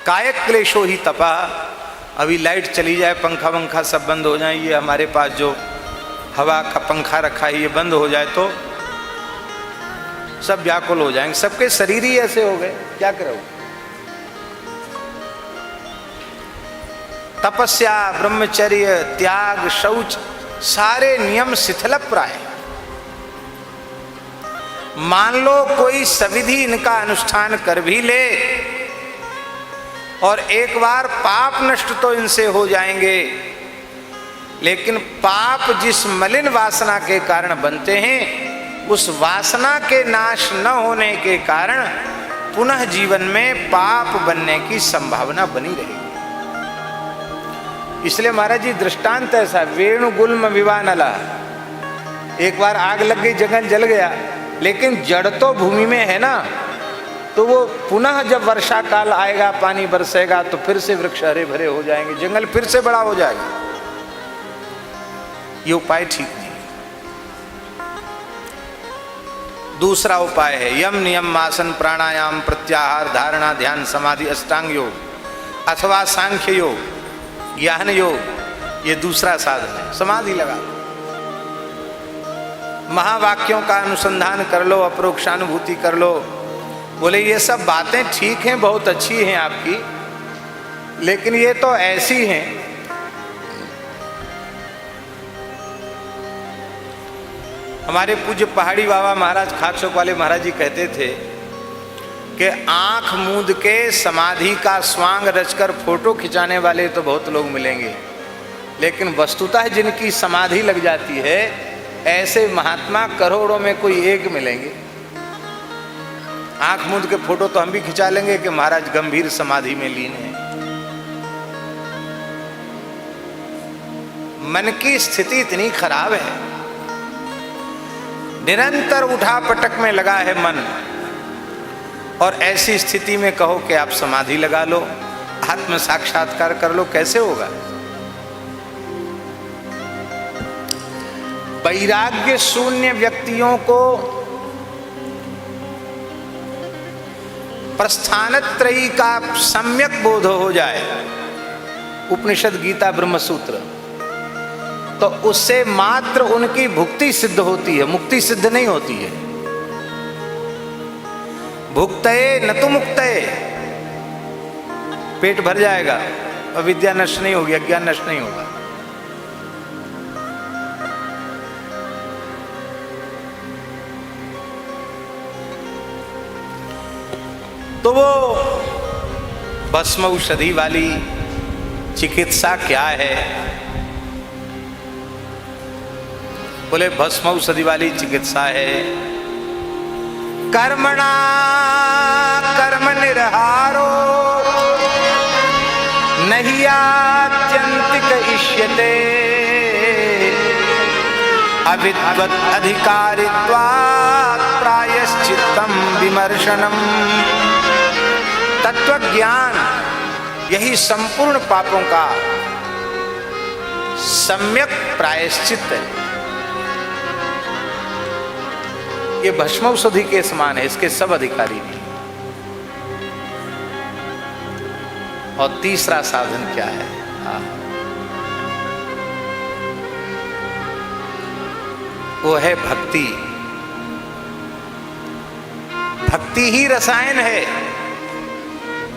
कायक क्लेशो ही तपा। अभी लाइट चली जाए, पंखा वंखा सब बंद हो जाए, ये हमारे पास जो हवा का पंखा रखा है ये बंद हो जाए तो सब व्याकुल हो जाएंगे। सबके शरीर ही ऐसे हो गए, क्या करो। तपस्या, ब्रह्मचर्य, त्याग, शौच, सारे नियम शिथिलप्राय। मान लो कोई सविधि इनका अनुष्ठान कर भी ले और एक बार पाप नष्ट तो इनसे हो जाएंगे, लेकिन पाप जिस मलिन वासना के कारण बनते हैं, उस वासना के नाश न होने के कारण पुनः जीवन में पाप बनने की संभावना बनी रहेगी। इसलिए महाराज जी दृष्टांत ऐसा, वेणु गुल्म विवानला, एक बार आग लग गई, जंगल जल गया, लेकिन जड़ तो भूमि में है ना, तो वो पुनः जब वर्षा काल आएगा, पानी बरसेगा, तो फिर से वृक्ष हरे भरे हो जाएंगे, जंगल फिर से बड़ा हो जाएगा। ये उपाय ठीक नहीं। दूसरा उपाय है यम नियम आसन प्राणायाम प्रत्याहार धारणा ध्यान समाधि अष्टांग योग अथवा सांख्य योग ज्ञान योग। ये दूसरा साधन है। समाधि लगा, महावाक्यों का अनुसंधान कर लो, अपरोक्षानुभूति कर लो। बोले ये सब बातें ठीक हैं, बहुत अच्छी हैं आपकी, लेकिन ये तो ऐसी हैं। हमारे पूज्य पहाड़ी बाबा महाराज खाकचौक वाले महाराज जी कहते थे कि आंख मूंद के समाधि का स्वांग रचकर फोटो खिंचाने वाले तो बहुत लोग मिलेंगे, लेकिन वस्तुतः जिनकी समाधि लग जाती है ऐसे महात्मा करोड़ों में कोई एक मिलेंगे। आंख मूंद के फोटो तो हम भी खिंचा लेंगे कि महाराज गंभीर समाधि में लीन है। मन की स्थिति इतनी खराब है, निरंतर उठा पटक में लगा है मन, और ऐसी स्थिति में कहो कि आप समाधि लगा लो, आत्म साक्षात्कार कर लो, कैसे होगा। वैराग्य शून्य व्यक्तियों को प्रस्थानत्रयी का सम्यक बोध हो जाए, उपनिषद गीता ब्रह्मसूत्र, तो उससे मात्र उनकी भुक्ति सिद्ध होती है, मुक्ति सिद्ध नहीं होती है। भुक्तये न तो मुक्तये, पेट भर जाएगा, अविद्या नष्ट नहीं होगी, अज्ञान नष्ट नहीं होगा। तो वो भस्म औषधि वाली चिकित्सा क्या है? बोले भस्म औषधि वाली चिकित्सा है कर्मणा कर्म निर्हारो नहीं आत्यंतिक इष्यते अविद्वत् अधिकारित्वात् प्रायश्चित्तम विमर्शनम। तत्व ज्ञान यही संपूर्ण पापों का सम्यक प्रायश्चित है। ये भस्मौषधि के समान है, इसके सब अधिकारी नहीं। और तीसरा साधन क्या है? वो है भक्ति। भक्ति ही रसायन है,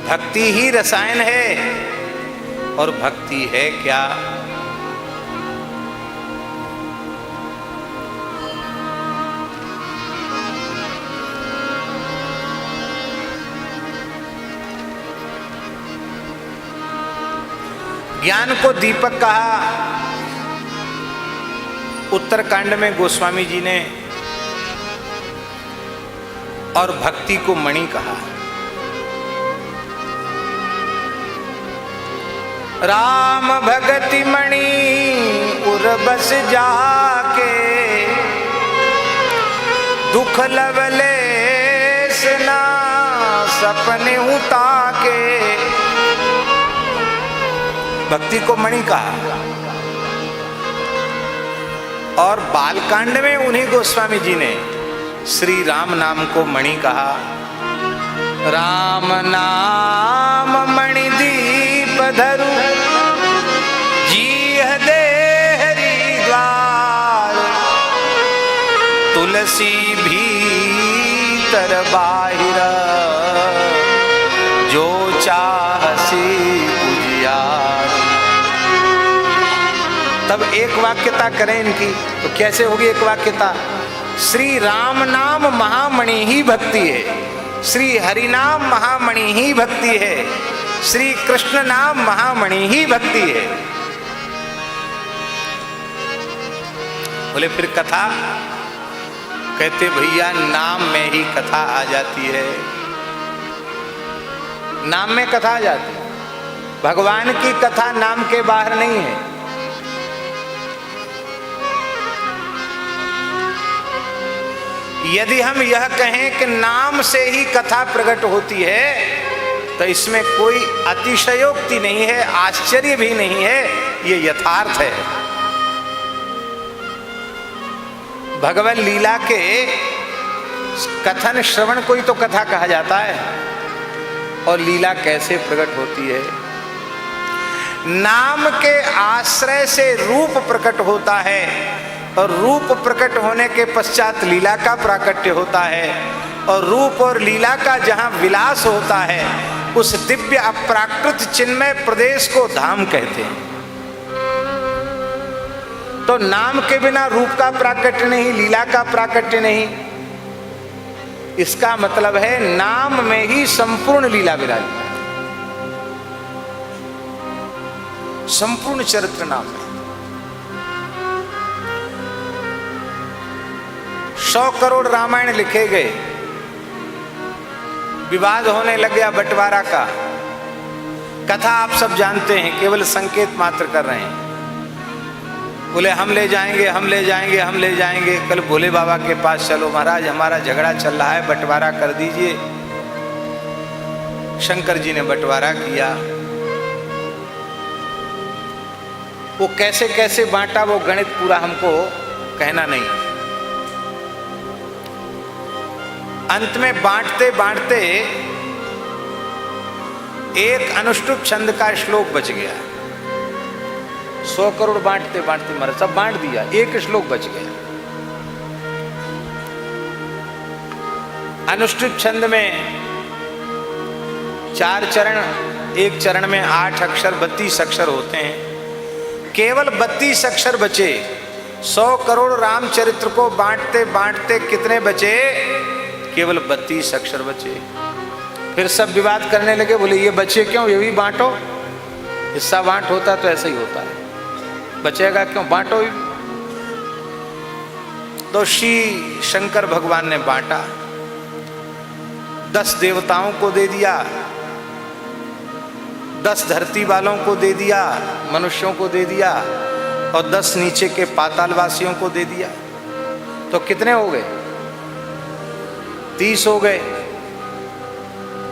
भक्ति ही रसायन है। और भक्ति है क्या? ज्ञान को दीपक कहा उत्तरकांड में गोस्वामी जी ने, और भक्ति को मणि कहा। राम भगति मणि उर्बस जाके दुख लवलेस ना सपने उताके। भक्ति को मणि कहा। और बालकांड में उन्हीं गोस्वामी जी ने श्री राम नाम को मणि कहा। राम नाम मणि धरु जीह देहरी द्वार, तुलसी भीतर बाहिर जो चाहसी उजियार। तब एक वाक्यता करें इनकी, तो कैसे होगी एक वाक्यता? श्री राम नाम महामणि ही भक्ति है, श्री हरि नाम महामणि ही भक्ति है, श्री कृष्ण नाम महामणि ही भक्ति है। बोले फिर कथा? कहते भैया नाम में ही कथा आ जाती है, नाम में कथा आ जाती है। भगवान की कथा नाम के बाहर नहीं है। यदि हम यह कहें कि नाम से ही कथा प्रकट होती है, तो इसमें कोई अतिशयोक्ति नहीं है, आश्चर्य भी नहीं है, ये यथार्थ है। भगवत लीला के कथन श्रवण को ही तो कथा कहा जाता है। और लीला कैसे प्रकट होती है? नाम के आश्रय से रूप प्रकट होता है, और रूप प्रकट होने के पश्चात लीला का प्राकट्य होता है, और रूप और लीला का जहां विलास होता है, उस दिव्य अप्राकृत चिन्मय प्रदेश को धाम कहते हैं। तो नाम के बिना रूप का प्राकट्य नहीं, लीला का प्राकट्य नहीं। इसका मतलब है नाम में ही संपूर्ण लीला विराजमान, संपूर्ण चरित्र नाम में। 100 करोड़ रामायण लिखे गए, विवाद होने लग गया बंटवारा का। कथा आप सब जानते हैं, केवल संकेत मात्र कर रहे हैं। बोले हम ले जाएंगे, हम ले जाएंगे, हम ले जाएंगे। कल भोले बाबा के पास चलो, महाराज हमारा झगड़ा चल रहा है, बंटवारा कर दीजिए। शंकर जी ने बंटवारा किया। वो कैसे कैसे बांटा, वो गणित पूरा हमको कहना नहीं। अंत में बांटते बांटते एक अनुष्टुप छंद का श्लोक बच गया। 100 करोड़ बांटते बांटते मर, सब बांट दिया, एक श्लोक बच गया। अनुष्टुप छंद में 4 चरण, एक चरण में 8 अक्षर, 32 अक्षर होते हैं। केवल 32 अक्षर बचे। 100 करोड़ रामचरित्र को बांटते बांटते कितने बचे? केवल 32 अक्षर बचे। फिर सब विवाद करने लगे, बोले ये बचे क्यों, ये भी बांटो। हिस्सा बांट होता तो ऐसा ही होता है, बचेगा क्यों, बांटो ही। तो श्री शंकर भगवान ने बांटा, 10 देवताओं को दे दिया, 10 धरती वालों को दे दिया, मनुष्यों को दे दिया, और 10 नीचे के पातालवासियों को दे दिया। तो कितने हो गए? 30 हो गए।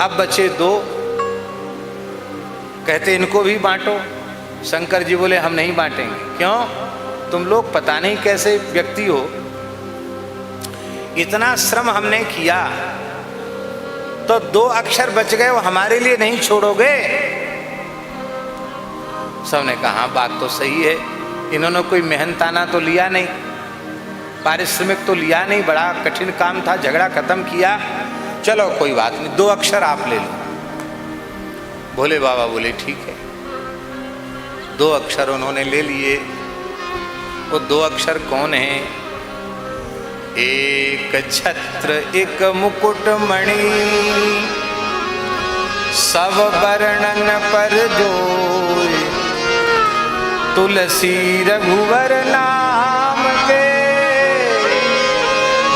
अब बचे 2। कहते इनको भी बांटो। शंकर जी बोले हम नहीं बांटेंगे। क्यों? तुम लोग पता नहीं कैसे व्यक्ति हो, इतना श्रम हमने किया, तो 2 अक्षर बच गए, वो हमारे लिए नहीं छोड़ोगे? सबने कहा बात तो सही है। इन्होंने कोई मेहनताना तो लिया नहीं, पारिश्रमिक तो लिया नहीं, बड़ा कठिन काम था, झगड़ा खत्म किया, चलो कोई बात नहीं, 2 अक्षर आप ले लो। भोले बाबा बोले ठीक है। 2 अक्षर उन्होंने ले लिए। वो 2 अक्षर कौन है? एक छत्र एक मुकुट मणि, सब वर्णन पर जोय, तुलसी रघुवर नाम के,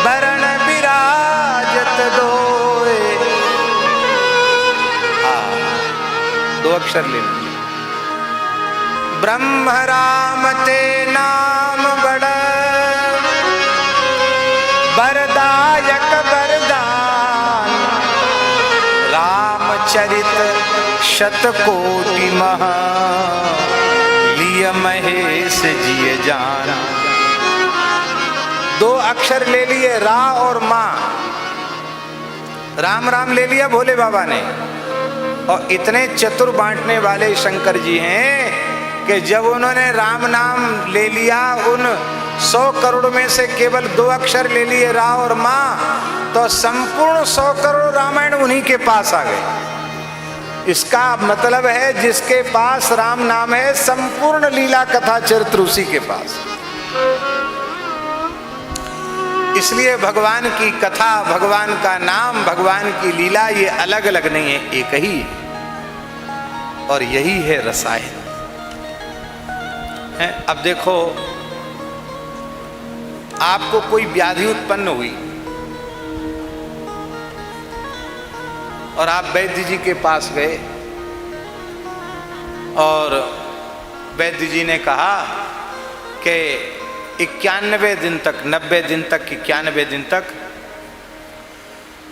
वरण विराजत दोय। 2 अक्षर ले लिए। ब्रह्म राम ते नाम बड़ा, वरदायक वरदान, रामचरित शतकोटि महा, लिय महेश जिय जान। 2 अक्षर ले लिए, रा और मां। राम राम ले लिया भोले बाबा ने, और इतने चतुर बांटने वाले शंकर जी हैं कि जब उन्होंने राम नाम ले लिया, उन 100 करोड़ में से केवल 2 अक्षर ले लिए, रा और माँ, तो संपूर्ण 100 करोड़ रामायण उन्हीं के पास आ गए। इसका मतलब है जिसके पास राम नाम है, संपूर्ण लीला कथा चरित्र उसी के पास। इसलिए भगवान की कथा, भगवान का नाम, भगवान की लीला ये अलग अलग नहीं है, एक ही है। और यही है रसायन। अब देखो, आपको कोई व्याधि उत्पन्न हुई और आप वैद्य जी के पास गए और वैद्य जी ने कहा कि 91 दिन तक, 90 दिन तक, 91 दिन तक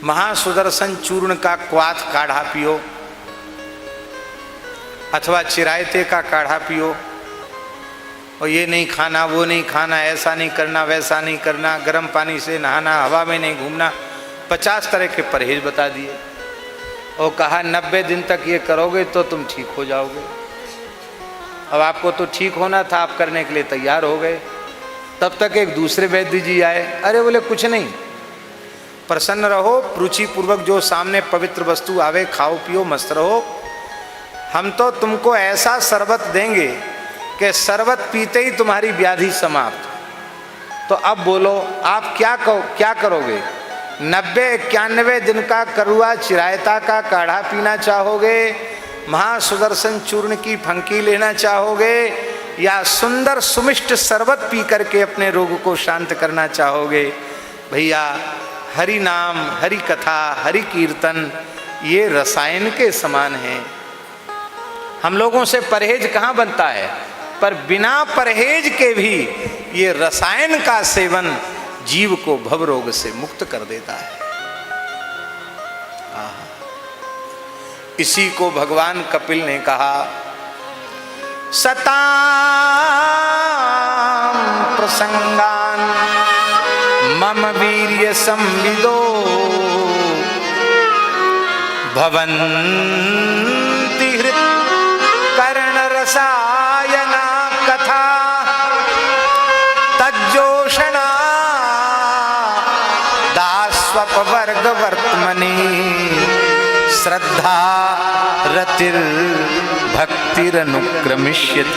महासुदर्शन चूर्ण का क्वाथ काढ़ा पियो अथवा चिरायते का काढ़ा पियो, और ये नहीं खाना, वो नहीं खाना, ऐसा नहीं करना, वैसा नहीं करना, गर्म पानी से नहाना, हवा में नहीं घूमना, 50 तरह के परहेज बता दिए और कहा 90 दिन तक ये करोगे तो तुम ठीक हो जाओगे। अब आपको तो ठीक होना था, आप करने के लिए तैयार हो गए। तब तक एक दूसरे वैद्य जी आए, अरे बोले कुछ नहीं, प्रसन्न रहो, रुचिपूर्वक जो सामने पवित्र वस्तु आवे खाओ पियो मस्त रहो, हम तो तुमको ऐसा शरबत देंगे कि शरबत पीते ही तुम्हारी व्याधि समाप्त। तो अब बोलो आप क्या करोगे? 90-91 दिन का करुआ चिरायता का काढ़ा पीना चाहोगे, महासुदर्शन चूर्ण की फंकी लेना चाहोगे, या सुंदर सुमिष्ट शरबत पी करके अपने रोग को शांत करना चाहोगे? भैया हरि नाम, हरि कथा, हरि कीर्तन ये रसायन के समान है। हम लोगों से परहेज कहाँ बनता है, पर बिना परहेज के भी ये रसायन का सेवन जीव को भव रोग से मुक्त कर देता है। इसी को भगवान कपिल ने कहा, सताम प्रसंगान मम वीर्य संविदो भवन्ति हृत् कर्ण रसायना कथा तज्जोषणा दास्वपवर्ग वर्त्मनि श्रद्धा रतिर्भक्तिरनुक्रमिष्यति।